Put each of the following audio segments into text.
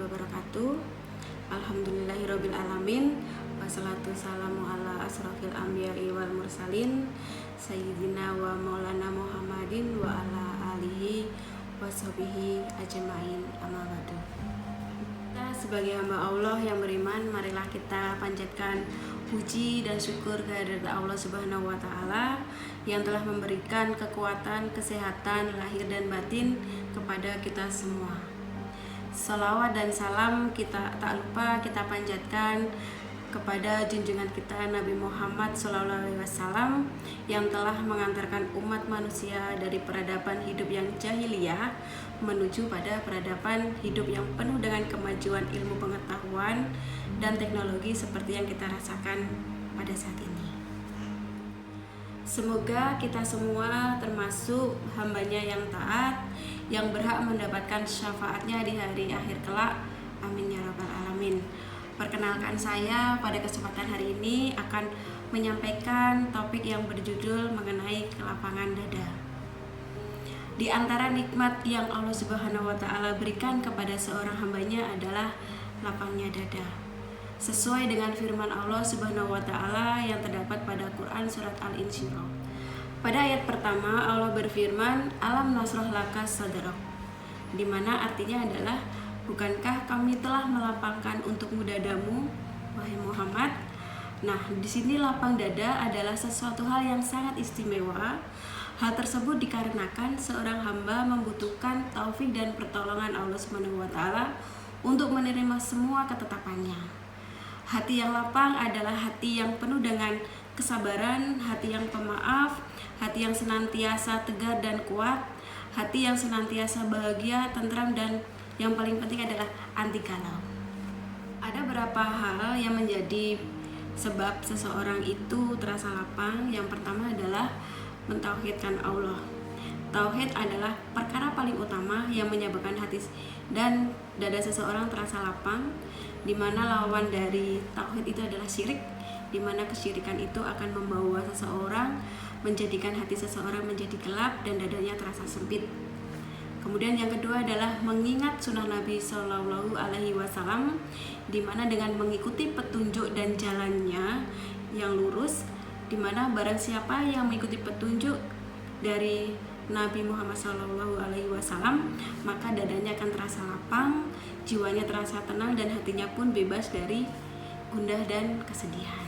wabarakatuh. Alhamdulillahirabbil alamin. Wassalatu wassalamu ala asrofil anbiya'i wal mursalin sayyidina wa maulana Muhammadin wa ala alihi wa sahbihi ajmain, amma ba'du. Kita sebagai hamba Allah yang beriman, marilah kita panjatkan puji dan syukur kehadirat Allah Subhanahu wa taala yang telah memberikan kekuatan, kesehatan lahir dan batin kepada kita semua. Salawat dan salam kita tak lupa kita panjatkan kepada junjungan kita Nabi Muhammad SAW yang telah mengantarkan umat manusia dari peradaban hidup yang jahiliyah menuju pada peradaban hidup yang penuh dengan kemajuan ilmu pengetahuan dan teknologi seperti yang kita rasakan pada saat ini. Semoga kita semua termasuk hambanya yang taat, yang berhak mendapatkan syafaatnya di hari akhir kelak. Amin ya rabbal alamin. Perkenalkan, saya pada kesempatan hari ini akan menyampaikan topik yang berjudul mengenai kelapangan dada. Di antara nikmat yang Allah Subhanahu wa taala berikan kepada seorang hambanya adalah lapangnya dada. Sesuai dengan firman Allah Subhanahu wa taala yang terdapat pada Quran surat Al-Insyirah. Pada ayat pertama Allah berfirman, "Alam nasrah laka sadrak." Di mana artinya adalah, bukankah kami telah melapangkan untukmu dadamu, wahai Muhammad? Nah, di sini lapang dada adalah sesuatu hal yang sangat istimewa. Hal tersebut dikarenakan seorang hamba membutuhkan taufik dan pertolongan Allah Subhanahu wa taala untuk menerima semua ketetapannya. Hati yang lapang adalah hati yang penuh dengan kesabaran, hati yang pemaaf, hati yang senantiasa tegar dan kuat, hati yang senantiasa bahagia, tentram, dan yang paling penting adalah anti galau. Ada beberapa hal yang menjadi sebab seseorang itu terasa lapang. Yang pertama adalah mentauhidkan Allah. Tauhid adalah perkara paling utama yang menyebabkan hati dan dada seseorang terasa lapang, di mana lawan dari tauhid itu adalah syirik, di mana kesyirikan itu akan membawa seseorang, menjadikan hati seseorang menjadi gelap dan dadanya terasa sempit. Kemudian yang kedua adalah mengingat sunnah Nabi Shallallahu Alaihi Wasallam, di mana dengan mengikuti petunjuk dan jalannya yang lurus, di mana barang siapa yang mengikuti petunjuk dari Nabi Muhammad Shallallahu Alaihi Wasallam, maka dadanya akan terasa lapang, jiwanya terasa tenang, dan hatinya pun bebas dari gundah dan kesedihan.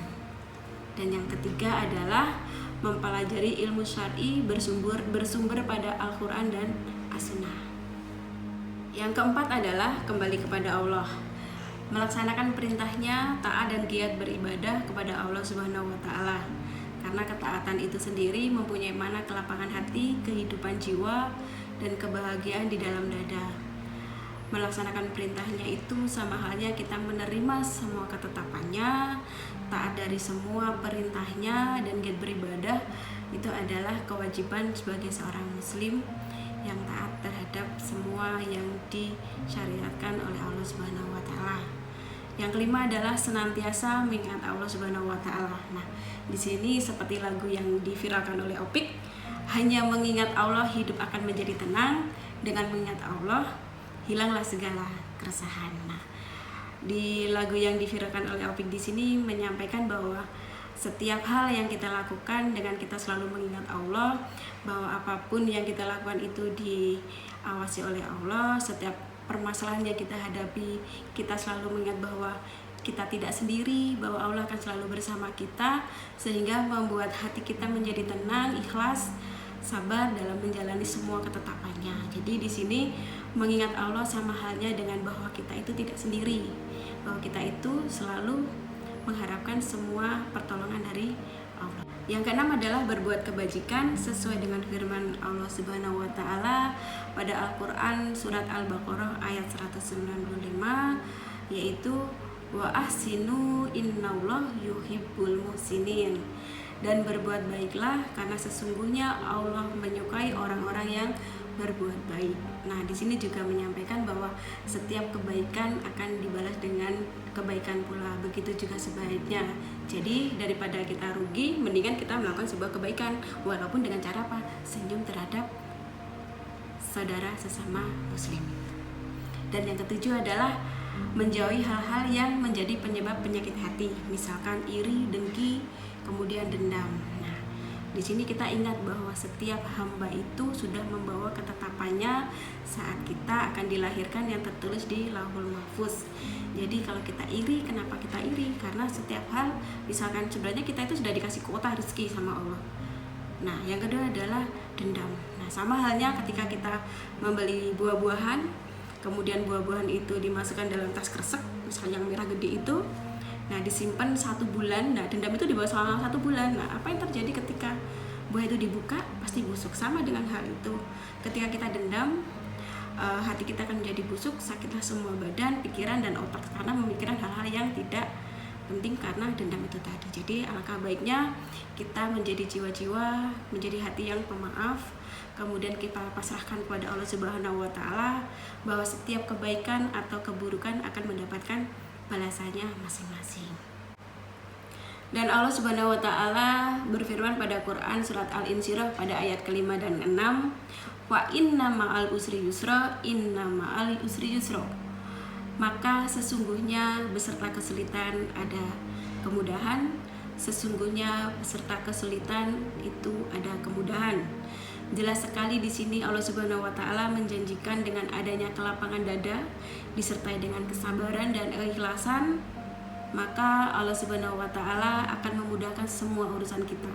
Dan yang ketiga adalah mempelajari ilmu syar'i bersumber pada Al-Quran dan As-Sunnah. Yang keempat adalah kembali kepada Allah, melaksanakan perintahnya, taat dan giat beribadah kepada Allah Subhanahu wa taala. Karena ketaatan itu sendiri mempunyai makna kelapangan hati, kehidupan jiwa, dan kebahagiaan di dalam dada. Melaksanakan perintahnya itu sama halnya kita menerima semua ketetapannya, taat dari semua perintahnya, dan giat beribadah itu adalah kewajiban sebagai seorang muslim yang taat terhadap semua yang disyariatkan oleh Allah Subhanahu wa taala. Yang kelima adalah senantiasa mengingat Allah Subhanahu wa taala. Nah, di sini seperti lagu yang diviralkan oleh Opik, hanya mengingat Allah hidup akan menjadi tenang, dengan mengingat Allah hilanglah segala keresahan. Nah, di lagu yang diviralkan oleh Opik di sini menyampaikan bahwa setiap hal yang kita lakukan dengan kita selalu mengingat Allah, bahwa apapun yang kita lakukan itu diawasi oleh Allah. Setiap permasalahan yang kita hadapi, kita selalu mengingat bahwa kita tidak sendiri, bahwa Allah akan selalu bersama kita, sehingga membuat hati kita menjadi tenang, ikhlas, sabar dalam menjalani semua ketetapannya. Jadi di sini mengingat Allah sama halnya dengan bahwa kita itu tidak sendiri, bahwa kita itu selalu mengharapkan semua pertolongan dari Allah. Yang keenam adalah berbuat kebajikan sesuai dengan firman Allah Subhanahu wa taala pada Al-Qur'an surat Al-Baqarah ayat 195, yaitu wa ahsinu innallaha yuhibbul muhsinin. Dan berbuat baiklah karena sesungguhnya Allah menyukai orang-orang yang berbuat baik. Nah, di sini juga menyampaikan bahwa setiap kebaikan akan dibalas dengan kebaikan pula. Begitu juga sebaliknya. Jadi daripada kita rugi, mendingan kita melakukan sebuah kebaikan, walaupun dengan cara apa? Senyum terhadap saudara sesama muslim. Dan yang ketujuh adalah menjauhi hal-hal yang menjadi penyebab penyakit hati, misalkan iri, dengki, kemudian dendam. Nah, di sini kita ingat bahwa setiap hamba itu sudah membawa ketetapannya saat kita akan dilahirkan yang tertulis di Lauhul Mahfuz. Jadi kalau kita iri, kenapa kita iri? Karena setiap hal, misalkan sebenarnya kita itu sudah dikasih kuota rezeki sama Allah. Nah, yang kedua adalah dendam. Nah, sama halnya ketika kita membeli buah-buahan, kemudian buah-buahan itu dimasukkan dalam tas kresek, misalnya yang merah gede itu, nah disimpan 1 bulan. Nah, dendam itu dibawa selama 1 bulan. Nah, apa yang terjadi ketika buah itu dibuka? Pasti busuk. Sama dengan hal itu, ketika kita dendam, hati kita akan menjadi busuk, sakitlah semua badan, pikiran, dan otak karena memikirkan hal-hal yang tidak penting karena dendam itu tadi. Jadi alangkah baiknya kita menjadi jiwa-jiwa, menjadi hati yang pemaaf, kemudian kita pasrahkan kepada Allah Subhanahu wa Ta'ala bahwa setiap kebaikan atau keburukan akan mendapatkan balasannya masing-masing. Dan Allah Subhanahu wa Ta'ala berfirman pada Quran surat Al-Insyirah pada ayat ke-5 dan 6, wa inna ma'al usri yusra, inna ma'al usri yusra. Maka sesungguhnya beserta kesulitan ada kemudahan, sesungguhnya beserta kesulitan itu ada kemudahan. Jelas sekali di sini Allah Subhanahu wa Ta'ala menjanjikan dengan adanya kelapangan dada disertai dengan kesabaran dan keikhlasan, maka Allah Subhanahu wa Ta'ala akan memudahkan semua urusan kita.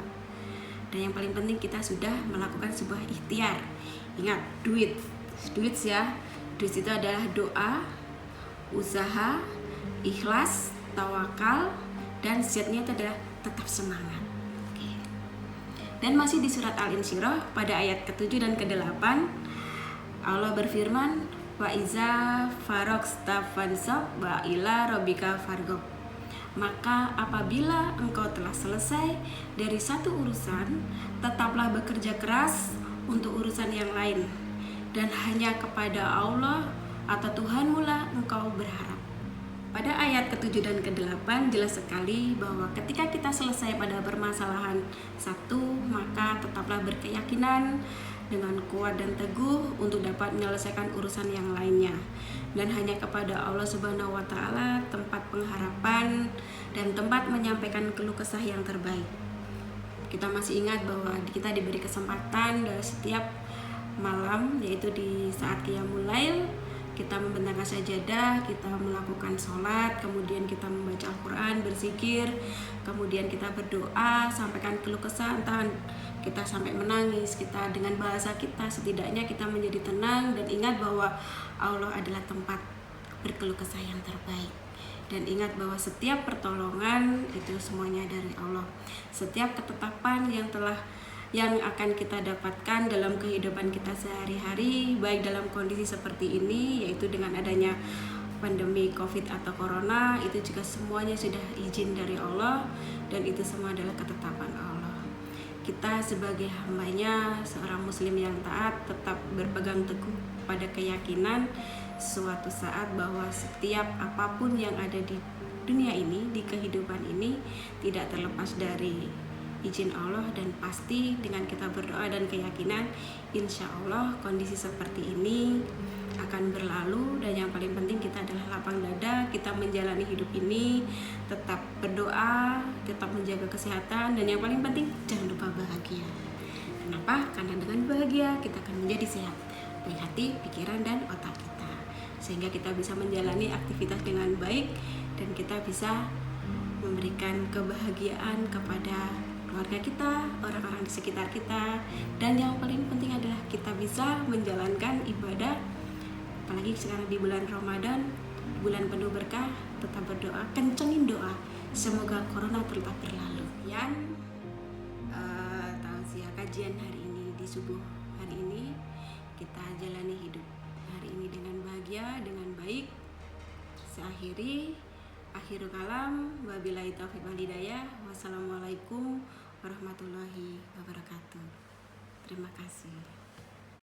Dan yang paling penting kita sudah melakukan sebuah ikhtiar. Ingat, duit ya. Duit itu adalah doa, usaha, ikhlas, tawakal, dan zatnya itu adalah tetap semangat. Oke. Dan masih di surat Al-Insyirah pada ayat ke-7 dan ke-8, Allah berfirman, wa iza faragta fansab wa ila rabbika farghab. Maka apabila engkau telah selesai dari satu urusan, tetaplah bekerja keras untuk urusan yang lain, dan hanya kepada Allah atau Tuhanmu lah engkau berharap. Pada ayat ke-7 dan ke-8 jelas sekali bahwa ketika kita selesai pada permasalahan satu, maka tetaplah berkeyakinan dengan kuat dan teguh untuk dapat menyelesaikan urusan yang lainnya. Dan hanya kepada Allah Subhanahu wa Ta'ala tempat pengharapan dan tempat menyampaikan keluh kesah yang terbaik. Kita masih ingat bahwa kita diberi kesempatan dari setiap malam, yaitu di saat Qiyamul Lail, kita membentangkan sajadah, kita melakukan sholat, kemudian kita membaca Al-Quran, berzikir, kemudian kita berdoa, sampaikan keluh kesah, entah kita sampai menangis, kita dengan bahasa kita, setidaknya kita menjadi tenang dan ingat bahwa Allah adalah tempat berkeluh kesah yang terbaik. Dan ingat bahwa setiap pertolongan itu semuanya dari Allah. Setiap ketetapan yang akan kita dapatkan dalam kehidupan kita sehari-hari, baik dalam kondisi seperti ini, yaitu dengan adanya pandemi COVID atau Corona, itu juga semuanya sudah izin dari Allah, dan itu semua adalah ketetapan Allah. Kita sebagai hambanya, seorang muslim yang taat, tetap berpegang teguh pada keyakinan suatu saat bahwa setiap apapun yang ada di dunia ini, di kehidupan ini, tidak terlepas dari izin Allah, dan pasti dengan kita berdoa dan keyakinan, insya Allah kondisi seperti ini akan berlalu. Dan yang paling penting kita adalah lapang dada, kita menjalani hidup ini, tetap berdoa, tetap menjaga kesehatan, dan yang paling penting jangan lupa bahagia. Kenapa? Karena dengan bahagia kita akan menjadi sehat, baik hati, pikiran, dan otak kita, sehingga kita bisa menjalani aktivitas dengan baik dan kita bisa memberikan kebahagiaan kepada keluarga kita, orang-orang di sekitar kita, dan yang paling penting adalah kita bisa menjalankan ibadah, apalagi sekarang di bulan Ramadan, bulan penuh berkah. Tetap berdoa, kencengin doa, semoga corona tetap berlalu. Yang tausiah kajian hari ini di subuh hari ini, kita jalani hidup hari ini dengan bahagia, dengan baik. Saya akhirul kalam, wabillahi taufiq wal hidayah. Wassalamualaikum warahmatullahi wabarakatuh. Terima kasih.